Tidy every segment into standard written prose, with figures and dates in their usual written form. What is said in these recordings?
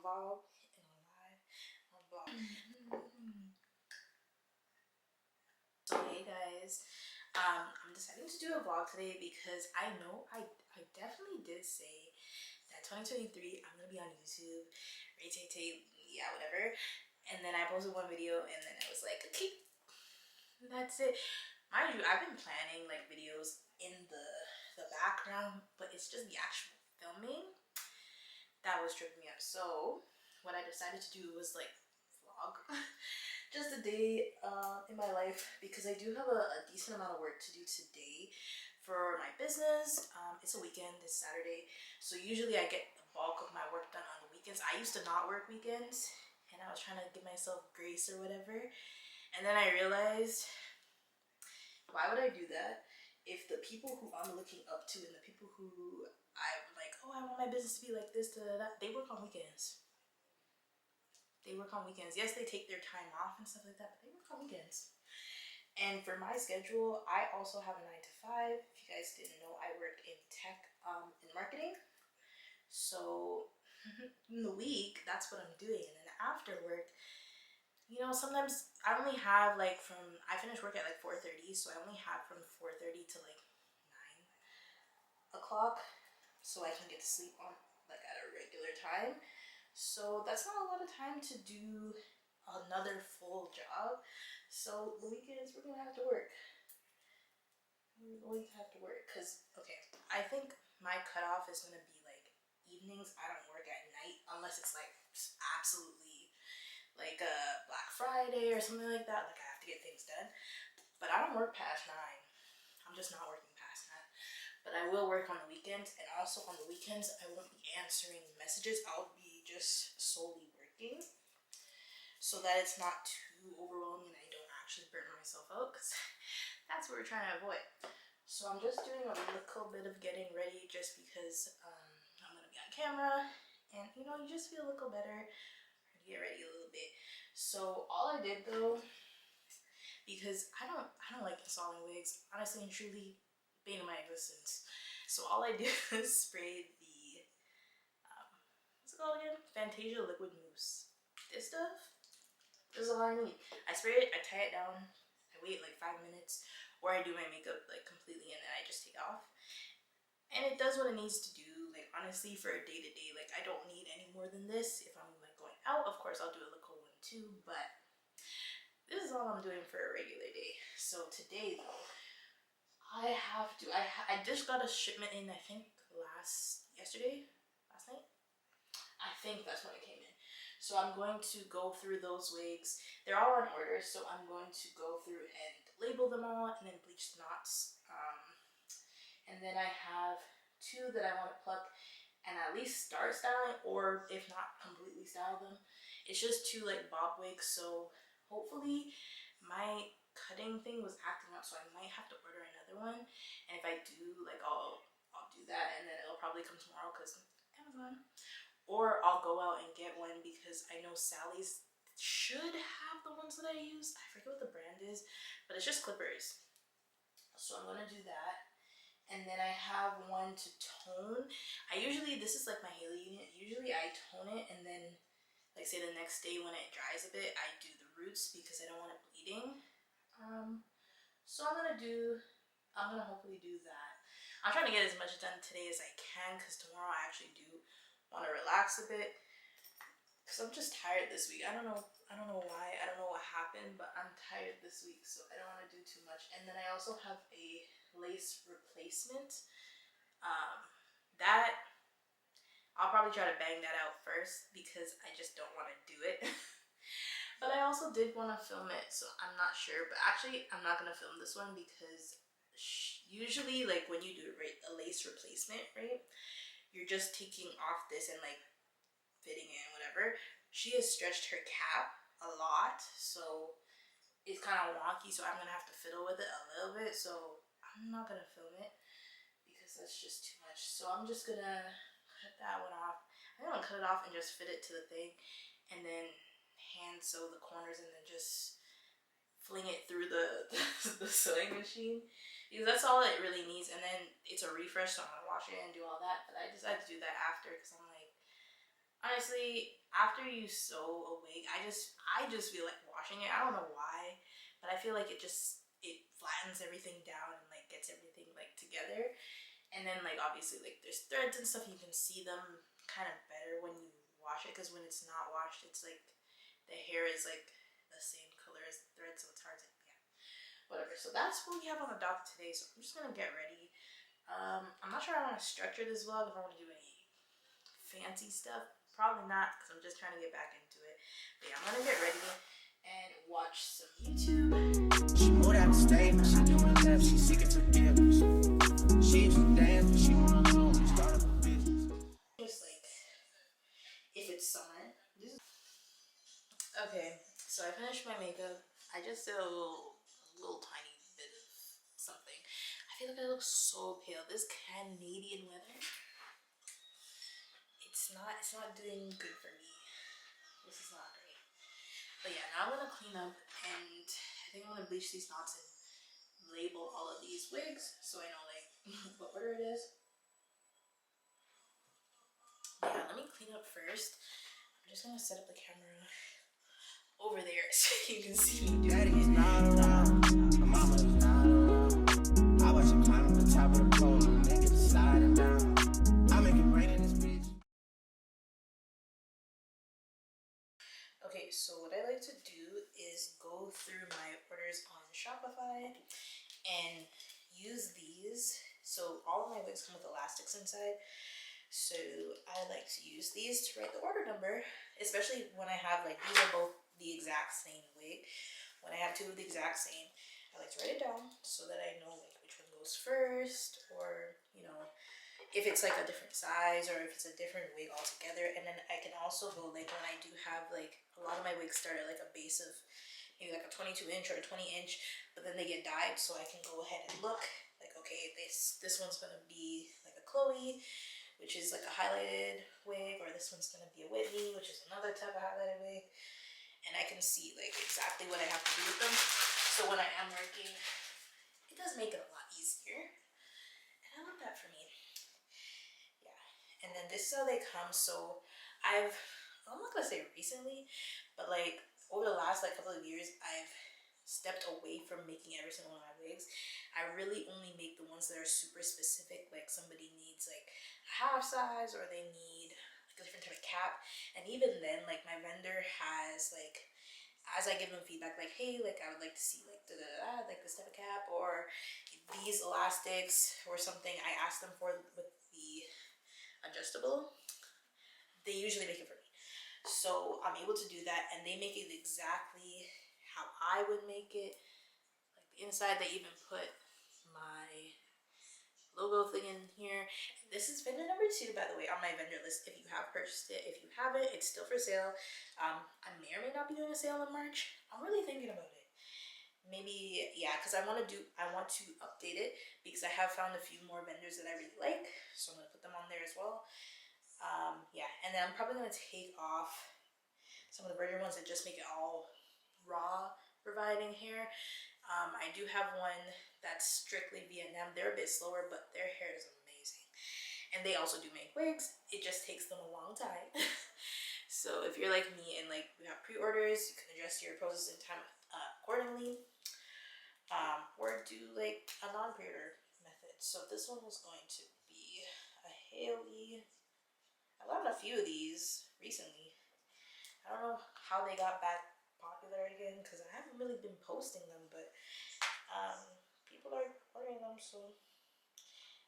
vlog and a live vlog. So hey guys, I'm deciding to do a vlog today because I know I definitely did say that 2023 I'm gonna be on YouTube, yeah, whatever. And then I posted one video and then I was like, okay, that's it. Mind you, I've been planning like videos in the background, but it's just the actual filming that was tripping me up. So what I decided to do was like vlog just a day in my life, because I do have a decent amount of work to do today for my business. It's a weekend, this Saturday, so usually I get the bulk of my work done on the weekends. I used to not work weekends and I was trying to give myself grace or whatever, and then I realized, why would I do that if the people who I'm looking up to and the people who I'm like, oh, I want my business to be like this, they work on weekends. They work on weekends. Yes, they take their time off and stuff like that, but they work on weekends. And for my schedule, I also have a 9 to 5. If you guys didn't know, I work in tech, in marketing. So in the week, that's what I'm doing. And then after work, you know, sometimes I only have like I finish work at like 4:30, so I only have from 4:30 to like 9 o'clock, so I can get to sleep on like at a regular time. So that's not a lot of time to do another full job. So the weekends we're gonna have to work. We're going to have to work because, okay, I think my cutoff is gonna be like evenings. I don't work at night unless it's like absolutely like a Black Friday or something like that. Like I have to get things done. But I don't work past 9. I'm just not working past that. But I will work on the weekends, and also on the weekends I won't be answering messages. I'll be just solely working, so that it's not too overwhelming and I don't actually burn myself out, because that's what we're trying to avoid. So I'm just doing a little bit of getting ready just because I'm gonna be on camera, and you know, you just feel a little better, get ready a little bit. So all I did though, because I don't like installing wigs, honestly and truly, bane of my existence. So all I did is sprayed the what's it called again? Fantasia liquid mousse. This stuff, this is all I need. I spray it, I tie it down, I wait like 5 minutes, or I do my makeup like completely and then I just take it off. And it does what it needs to do. Like honestly, for a day-to-day, like I don't need any more than this. If I'm like going out, of course I'll do a liquid one too, but this is all I'm doing for a regular day. So today though, I just got a shipment in, I think last night, I think that's when it came in. So I'm going to go through those wigs. They're all on order, so I'm going to go through and label them all and then bleach the knots. And then I have 2 that I want to pluck and at least start styling, or if not completely style them. It's just 2 like bob wigs, so hopefully my cutting thing was acting up, so I might have to order another one. And if I do, like I'll do that, and then it'll probably come tomorrow because Amazon. Or I'll go out and get one, because I know Sally's should have the ones that I use. I forget what the brand is, but it's just clippers. So I'm gonna do that. And then I have one to tone. This is like my Haley unit. Usually I tone it and then like say the next day when it dries a bit, I do the roots because I don't want it bleeding. So I'm gonna hopefully do that. I'm trying to get as much done today as I can, because tomorrow I actually do want to relax a bit, because I'm just tired this week. I don't know why. I don't know what happened, but I'm tired this week, so I don't want to do too much. And then I also have a lace replacement. That I'll probably try to bang that out first because I just don't want to do it. But I also did want to film it, so I'm not sure. But actually, I'm not gonna film this one because usually, like when you do a lace replacement, right, you're just taking off this and like fitting it and whatever. She has stretched her cap a lot, so it's kind of wonky, so I'm gonna have to fiddle with it a little bit. So I'm not gonna film it because that's just too much. So I'm just gonna cut that one off. I'm gonna cut it off and just fit it to the thing, and then hand sew the corners, and then just fling it through the the sewing machine, because that's all it really needs. And then it's a refresh, so I'm gonna wash it and do all that. But I decided to do that after, because I'm like, Honestly, after you sew a wig, I just feel like washing it. I don't know why, but I feel like it flattens everything down and like gets everything like together. And then like obviously like there's threads and stuff, you can see them kind of better when you wash it, because when it's not washed, it's like the hair is like the same color as the thread, so it's hard to, yeah, whatever. So that's what we have on the dock today. So I'm just gonna get ready. I'm not sure I want to structure this vlog, if I want to do any fancy stuff. Probably not, because I'm just trying to get back into it. But yeah, I'm gonna get ready and watch some YouTube. She moved out the state, she doing left, she seeking forgiveness. She used to dance, but she wanna home, start up a business. Just like, if it's summer. Okay, so I finished my makeup. I just did a little tiny bit of something. I feel like I look so pale. This Canadian weather, it's not doing good for me. This is not great. But yeah, now I'm gonna clean up, and I think I'm gonna bleach these knots and label all of these wigs so I know like what order it is. Yeah, let me clean up first. I'm just gonna set up the camera over there so you can see me doing it. Not around, my mama's not around. I watch her climb up the top of the pole and make it sliding down. I make it rain in this bitch. Okay, so what I like to do is go through my orders on Shopify and use these. So all of my wigs come with elastics inside. So I like to use these to write the order number, especially when I have like, these are both the exact same wig. When I have two of the exact same, I like to write it down so that I know like which one goes first, or you know, if it's like a different size or if it's a different wig altogether. And then I can also go like, when I do have like, a lot of my wigs start at like a base of maybe like a 22 inch or a 20 inch, but then they get dyed, so I can go ahead and look like, okay, this one's gonna be like a Chloe, which is like a highlighted wig, or this one's gonna be a Whitney, which is another type of highlighted wig. And I can see like exactly what I have to do with them. So when I am working, it does make it a lot easier. And I love that for me. Yeah. And then this is how they come. So I'm not gonna say recently, but like over the last like couple of years, I've stepped away from making every single one of my wigs. I really only make the ones that are super specific, like somebody needs like a half size, or they need like a different type of cap. And even then, like my vendor has like, as I give them feedback, like, hey, like I would like to see like like this type of cap, or these elastics or something, I ask them for with the adjustable, they usually make it for me. So I'm able to do that, and they make it exactly how I would make it. Like the inside, they even put my logo thing in here. This is vendor number 2, by the way, on my vendor list. If you have purchased it, if you haven't, it's still for sale. I may or may not be doing a sale in March. I'm really thinking about it. Maybe, yeah, because I want to update it, because I have found a few more vendors that I really like, so I'm gonna put them on there as well. Yeah, and then I'm probably gonna take off some of the virgin ones and just make it all raw providing hair. I do have one that's strictly Vietnam. They're a bit slower, but their hair is amazing. And they also do make wigs. It just takes them a long time. So if you're like me and like you have pre-orders, you can adjust your processing time accordingly. Or do like a non-pre-order method. So this one is going to be a Haley. I've gotten a few of these recently. I don't know how they got back popular again, because I haven't really been posting them, but people are ordering them. So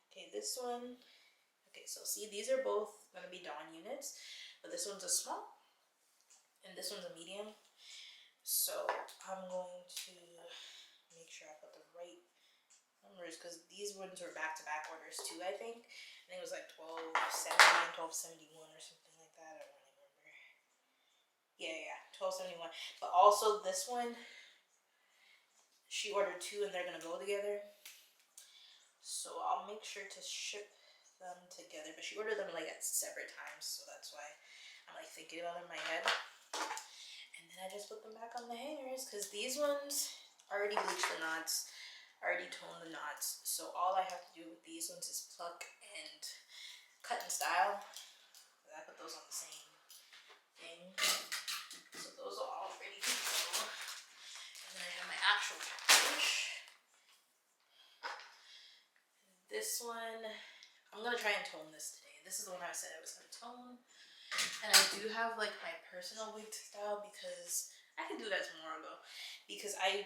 okay, this one, okay, so see, these are both going to be Dawn units, but this one's a small and this one's a medium. So I'm going to make sure I put the right numbers, because these ones were back-to-back orders too. I think it was like 1279, 1271 or something like that. I don't really remember. Yeah, 1271. But also this one, she ordered 2 and they're gonna go together. So I'll make sure to ship them together. But she ordered them like at separate times, so that's why I'm like thinking about it in my head. And then I just put them back on the hangers, because these ones already bleached the knots, already toned the knots. So all I have to do with these ones is pluck and cut and style. I put those on the same this one, I'm gonna try and tone this today. This is the one I said I was gonna tone. And I do have like my personal wig style because I can do that tomorrow though. Because I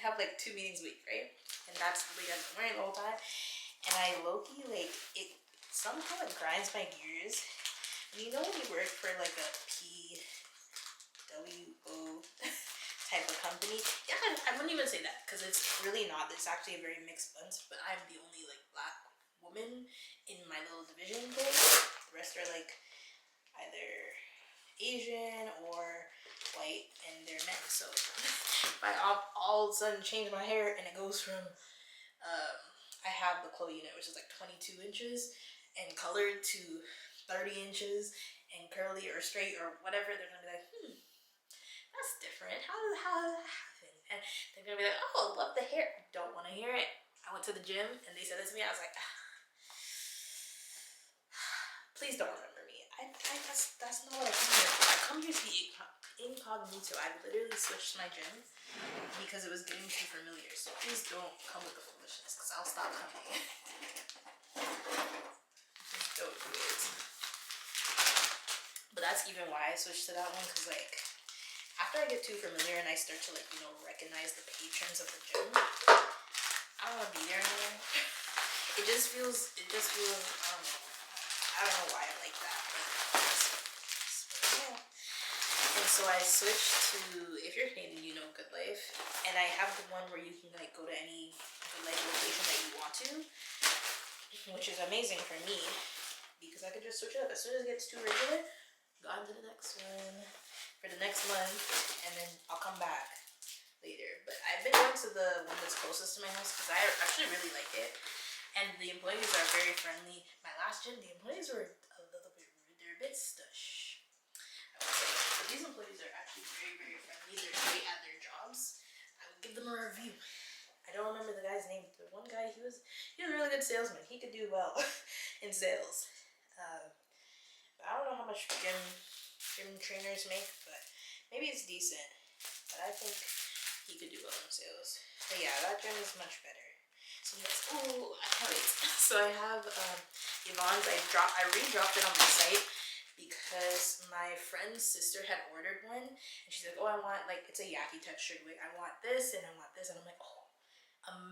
have like 2 meetings a week, right? And that's the wig I've been wearing the whole time. And I low-key like it somehow it grinds my gears. And you know when you work for like a PWO type of company? Yeah, I wouldn't even say that because it's really not. It's actually a very mixed bunch, but I'm the only like black woman in my little division thing. The rest are like either Asian or white, and they're men. So if I all of a sudden change my hair and it goes from I have the Chloe unit, which is like 22 inches and colored, to 30 inches and curly or straight or whatever, they're gonna be like, that's different. How did that happen? And they're gonna be like, oh, love the hair. Don't want to hear it. I went to the gym and they said this to me. I was like, please don't remember me. That's not what I come here for. I come here to be incognito. I literally switched my gym because it was getting too familiar. So please don't come with the foolishness because I'll stop coming. Just don't do it. But that's even why I switched to that one, because like after I get too familiar and I start to like, you know, recognize the patrons of the gym, I don't want to be there anymore. It just feels, I don't know why I like that. But and so I switched to, if you're Canadian, you know Good Life. And I have the one where you can like go to any Good Life location that you want to, which is amazing for me because I could just switch it up. As soon as it gets too regular, go on to the next one for the next month, and then I'll come back later. But I've been going to the one that's closest to my house because I actually really like it. And the employees are very friendly. My last gym, the employees were a little bit rude. They're a bit stush, I would say. But these employees are actually very, very friendly. They're great at their jobs. I would give them a review. I don't remember the guy's name. The one guy, he was a really good salesman. He could do well in sales. But I don't know how much gym trainers make, but maybe it's decent. But I think he could do well in sales. But yeah, that gym is much better. So yes, ooh, I can't wait. So I have Yvonne's. I re-dropped it on my site because my friend's sister had ordered one, and she's like, oh, I want, like, it's a yaki textured wig. I want this and I want this, and I'm like, oh,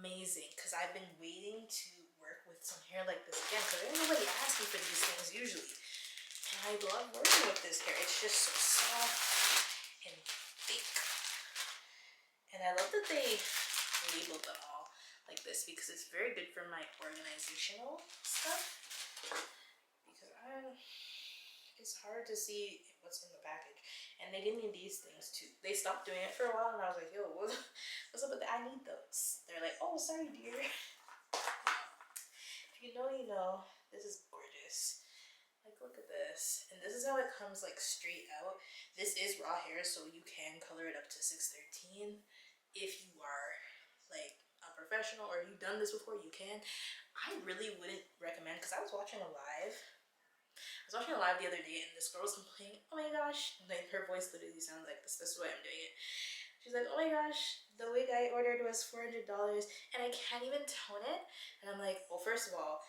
amazing, because I've been waiting to work with some hair like this again, because there's nobody asking for these things usually, and I love working with this hair. It's just so soft and thick, and I love that they labeled them all like this because it's very good for my organizational stuff, because it's hard to see what's in the package. And they gave me these things too. They stopped doing it for a while and I was like, yo, what's up with that? I need those. They're like, oh, sorry dear. If you know, you know. This is gorgeous. Like, look at this. And this is how it comes, like, straight out. This is raw hair, so you can color it up to 613 if you are like a professional or you've done this before. You can. I really wouldn't recommend, because I was watching a live the other day and this girl was complaining, oh my gosh, like her voice literally sounds like this is why I'm doing it. She's like, oh my gosh, the wig I ordered was $400 and I can't even tone it. And I'm like, well, first of all,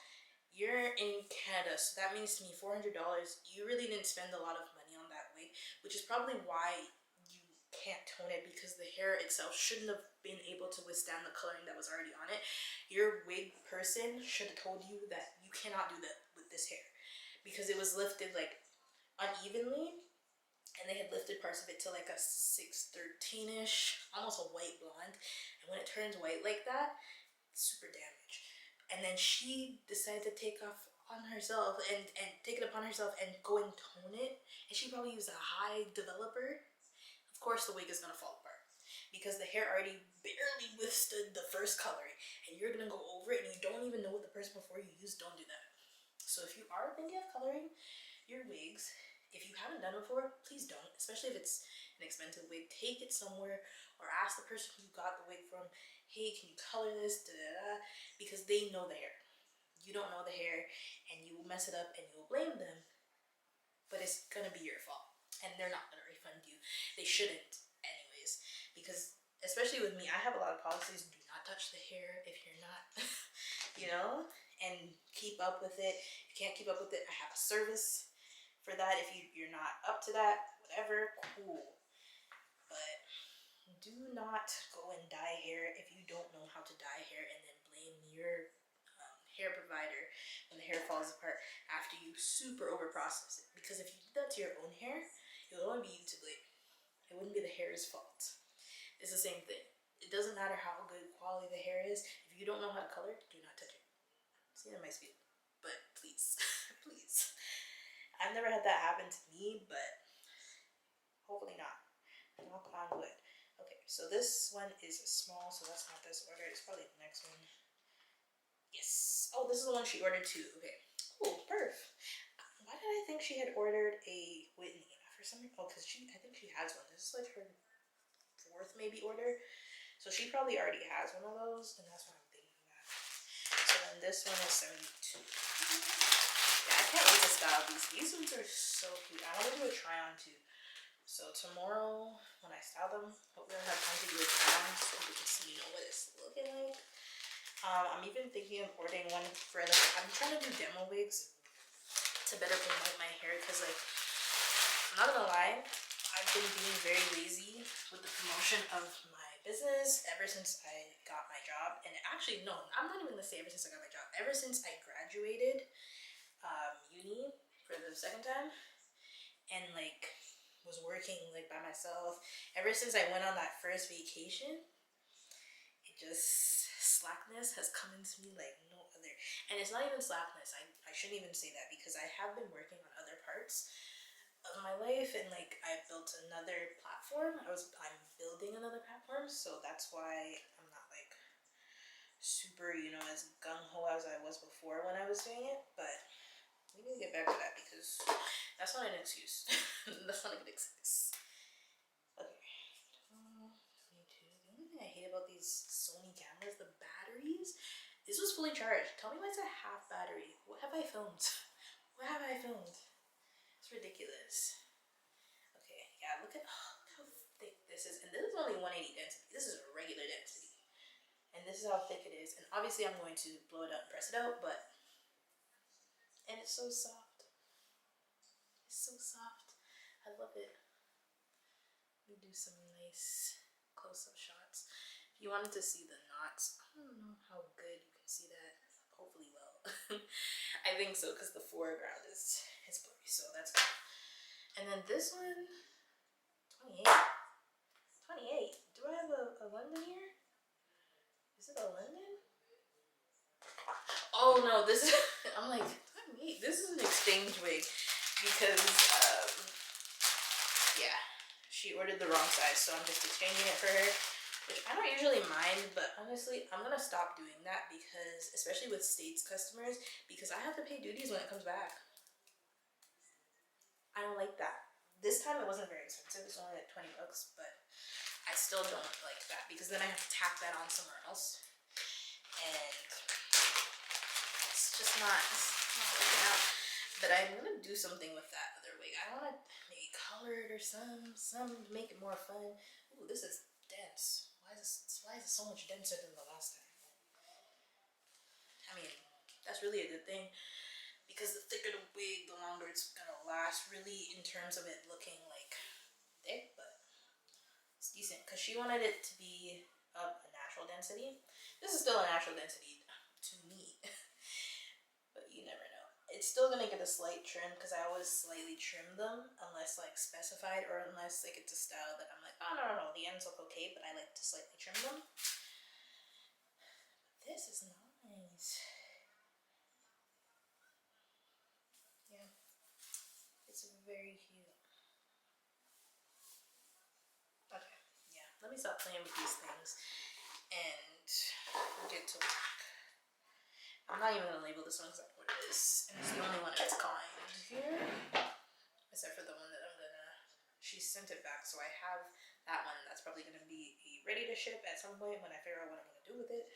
you're in Canada, so that means to me $400, you really didn't spend a lot of money on that wig, which is probably why you can't tone it, because the hair itself shouldn't have been able to withstand the coloring that was already on it. Your wig person should have told you that you cannot do that with this hair, because it was lifted like unevenly, and they had lifted parts of it to like a 613-ish, almost a white blonde, and when it turns white like that, it's super damaged. And then she decided to take off on herself and take it upon herself and go and tone it, and she probably used a high developer. Of course the wig is gonna fall apart because the hair already barely withstood the first coloring, and you're gonna go over it and you don't even know what the person before you used. Don't do that. So if you are thinking of coloring your wigs, if you haven't done it before, please don't, especially if it's an expensive wig. Take it somewhere or ask the person who you got the wig from, hey, can you color this, da, da, da, because they know the hair. You don't know the hair, and you will mess it up and you will blame them, but it's gonna be your fault, and they're not gonna refund you. They shouldn't anyways, because especially with me, I have a lot of policies. Do not touch the hair if you're not you know, and keep up with it. If you can't keep up with it, I have a service for that. If you're not up to that, whatever, cool. But do not go and dye hair if you don't know how to dye hair and then blame your hair provider when the hair falls apart after you super over process it. Because if you did that to your own hair, it would only be you to blame. It wouldn't be the hair's fault. It's the same thing. It doesn't matter how good quality the hair is. If you don't know how to color, do not touch it. See, that might speed, but please, please. I've never had that happen to me, but hopefully not. Knock on wood. Okay, so this one is small, so that's not this order. It's probably the next one. Yes. Oh, this is the one she ordered too. Okay. Cool. Perf. Why did I think she had ordered a Whitney? For some reason, oh, because I think she has one. This is like her 4th maybe order. So she probably already has one of those, and that's why I'm thinking that. So then this one is 72. Yeah, I can't wait to style these. These ones are so cute. I want to do a try on too. So tomorrow when I style them, hopefully I'll have time to do a try on so you can see, you know, what it's looking like. I'm even thinking of ordering one for like, I'm trying to do demo wigs to better promote my hair, because like, I'm not gonna lie, I've been being very lazy with the promotion of my business ever since I got my job. And actually, no, I'm not even gonna say ever since I got my job. Ever since I graduated uni for the 2nd time and like was working like by myself, ever since I went on that first vacation, it just, slackness has come into me like no other. And it's not even slackness, I shouldn't even say that, because I have been working on other parts of my life, and like I built another platform. I'm building another platform, so that's why I'm not like super, you know, as gung-ho as I was before when I was doing it. But we need to get back to that, because that's not an excuse. That's not a good excuse. Okay. The only thing I hate about these Sony cameras, the batteries. This was fully charged. Tell me why it's a half battery. What have I filmed? What have I filmed? It's ridiculous. Okay, yeah, look at how thick this is. And this is only 180 density. This is a regular density. And this is how thick it is. And obviously I'm going to blow it up and press it out, but, and it's so soft. It's so soft. I love it. Let me do some nice close-up shots. If you wanted to see the knots, I don't know how good you can see that. Hopefully well. I think so, because the foreground is blurry, so that's good. And then this one, 28. 28. Do I have a London here? Is it a London? Oh no, this is, I'm like, 28. This is an exchange wig, because, yeah, she ordered the wrong size, so I'm just exchanging it for her. Which I don't usually mind, but honestly, I'm gonna stop doing that, because, especially with States customers, because I have to pay duties when it comes back. I don't like that. This time it wasn't very expensive, it's only like 20 bucks, but I still don't like that, because then I have to tack that on somewhere else. And it's just not working out. But I'm gonna do something with that other wig. I wanna maybe color it or some to make it more fun. Ooh, this is dense. Why is it so much denser than the last time? I mean, that's really a good thing, because the thicker the wig, the longer it's gonna last, really, in terms of it looking like thick, but it's decent, because she wanted it to be a natural density. This is still a natural density to me, but you never know. It's still gonna get a slight trim, because I always slightly trim them, unless like specified, or unless like it's a style that I'm like, oh no, the ends look okay, but I like to slightly trim them. This is nice. Yeah, it's very cute. Okay, yeah, let me stop playing with these things and get to work. I'm not even gonna label this one because I know what it is, and it's the only one of its kind here, except for the one that I'm gonna, she sent it back, so I have that one. That's probably gonna be ready to ship at some point when I figure out what I'm gonna do with it.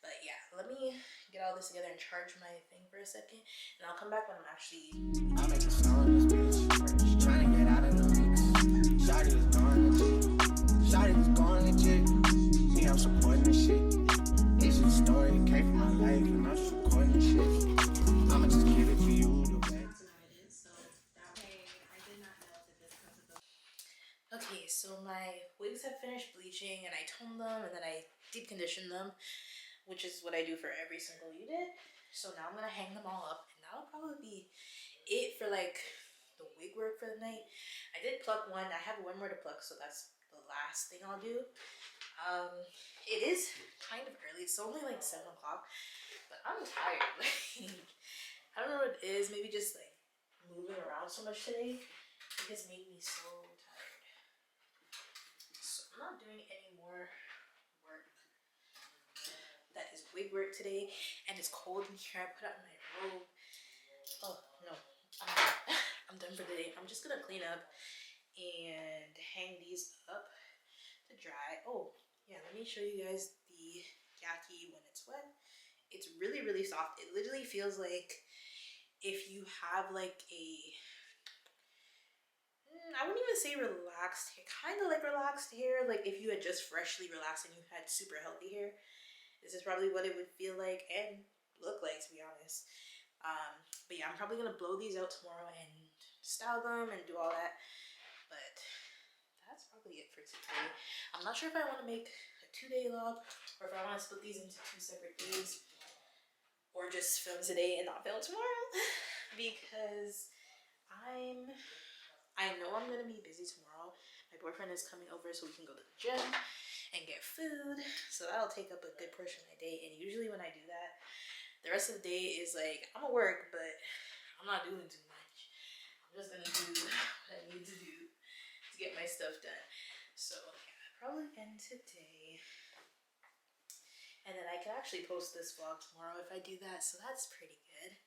But yeah, let me get all this together and charge my thing for a second, and I'll come back when I'm actually. I'll make a song on this bitch. Trying to get out of the mix. Shawty is going legit. Shawty is going legit. Me, I'm supporting this shit. It's a story, came from my life. Okay, so my wigs have finished bleaching and I toned them and then I deep conditioned them, which is what I do for every single unit. So now I'm gonna hang them all up and that'll probably be it for like the wig work for the night. I did pluck one. I have one more to pluck, so that's the last thing I'll do. It is kind of early. It's only like 7 o'clock, but I'm tired. I don't know what it is. Maybe just like moving around so much today. It has made me so tired. So I'm not doing any more work that is wig work today. And it's cold in here. I put on my robe. Oh no, I'm done. I'm done for the day. I'm just gonna clean up and hang these up to dry. Oh yeah, let me show you guys the yaki when it's wet. It's really, really soft. It literally feels like if you have like a, I wouldn't even say relaxed hair, kind of like relaxed hair, like if you had just freshly relaxed and you had super healthy hair. This is probably what it would feel like and look like, to be honest. But yeah, I'm probably gonna blow these out tomorrow and style them and do all that. But that's probably it for today. I'm not sure if I want to make a 2-day log or if I want to split these into 2 separate days or just film today and not film tomorrow because I know I'm gonna be busy tomorrow. My boyfriend is coming over so we can go to the gym and get food, so that'll take up a good portion of my day. And usually when I do that, the rest of the day is like, I'm gonna work, but I'm not doing too much. I'm just gonna do what I need to do to get my stuff done. So yeah, I'll probably end today. And then I can actually post this vlog tomorrow if I do that, so that's pretty good.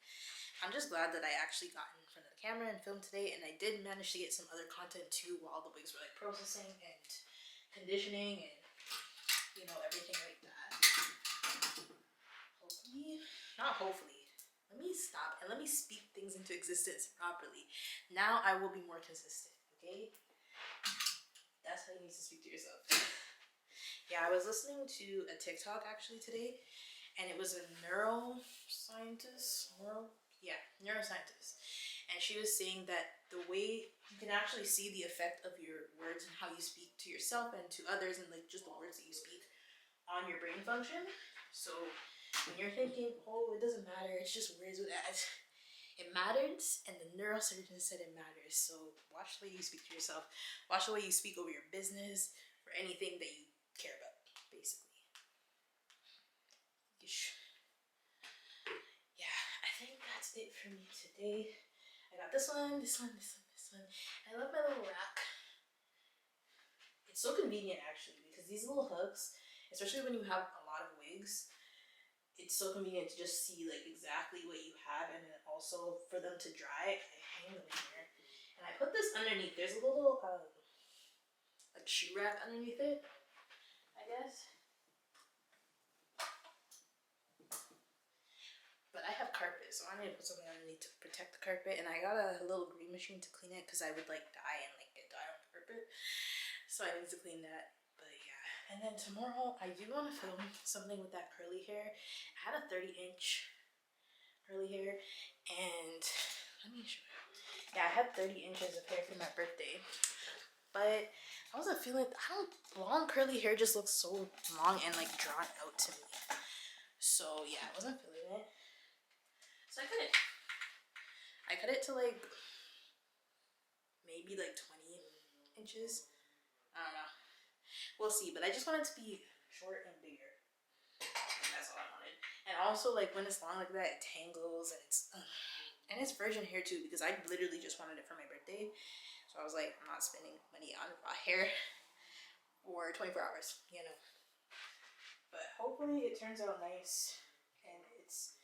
I'm just glad that I actually got in front of the camera and filmed today, and I did manage to get some other content too while the wigs were like processing and conditioning and, you know, everything like that. Hopefully, not hopefully, let me stop and let me speak things into existence properly. Now I will be more consistent, okay? That's how you need to speak to yourself. Yeah, I was listening to a TikTok actually today, and it was a neuroscientist, and she was saying that the way you can actually see the effect of your words and how you speak to yourself and to others, and like just the words that you speak on your brain function. So when you're thinking, oh, it doesn't matter, it's just words with that, it matters, and the neurosurgeon said it matters. So watch the way you speak to yourself, watch the way you speak over your business or anything that you care about, basically. Yeah, I think that's it for me today. I got this one. I love my little rack. It's so convenient actually because these little hooks, especially when you have a lot of wigs, it's so convenient to just see like exactly what you have, and then also for them to dry, I hang them in here. And I put this underneath. There's a little like shoe rack underneath it, I guess. But I have carpet, so I need to put something underneath to protect the carpet. And I got a little green machine to clean it because I would like dye and like get dye on the carpet. So I need to clean that. But yeah. And then tomorrow I do want to film something with that curly hair. I had a 30-inch curly hair, and let me show you. Yeah, I had 30 inches of hair for my birthday. But I wasn't feeling, long curly hair just looks so long and like drawn out to me. So yeah, I wasn't feeling it. So I cut it. I cut it to like maybe like 20 inches. I don't know. We'll see. But I just want it to be short and bigger. That's all I wanted. And also like when it's long like that, it tangles and it's virgin hair too because I literally just wanted it for my birthday. So I was like, I'm not spending money on raw hair for 24 hours, you know. But hopefully it turns out nice and it's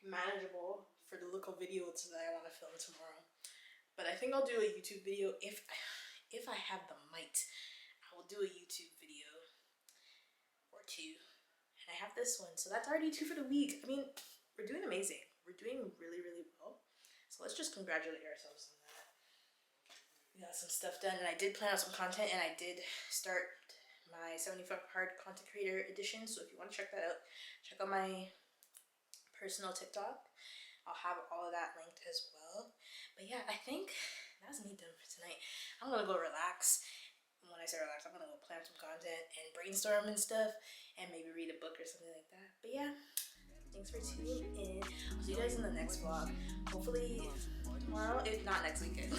manageable for the local videos that I want to film tomorrow. But I think I'll do a YouTube video if I have the might. I will do a YouTube video or 2. And I have this one, so that's already 2 for the week. I mean, we're doing amazing. We're doing really, really well. So let's just congratulate ourselves on that. We got some stuff done, and I did plan out some content, and I did start my 75 hard content creator edition. So if you want to check that out, check out my personal TikTok. I'll have all of that linked as well. But yeah, I think that's me done for tonight. I'm gonna go relax. When when I say relax, I'm gonna go plan some content and brainstorm and stuff, and maybe read a book or something like that. But yeah, thanks for tuning in. I'll see you guys in the next vlog. Hopefully tomorrow, if not next weekend.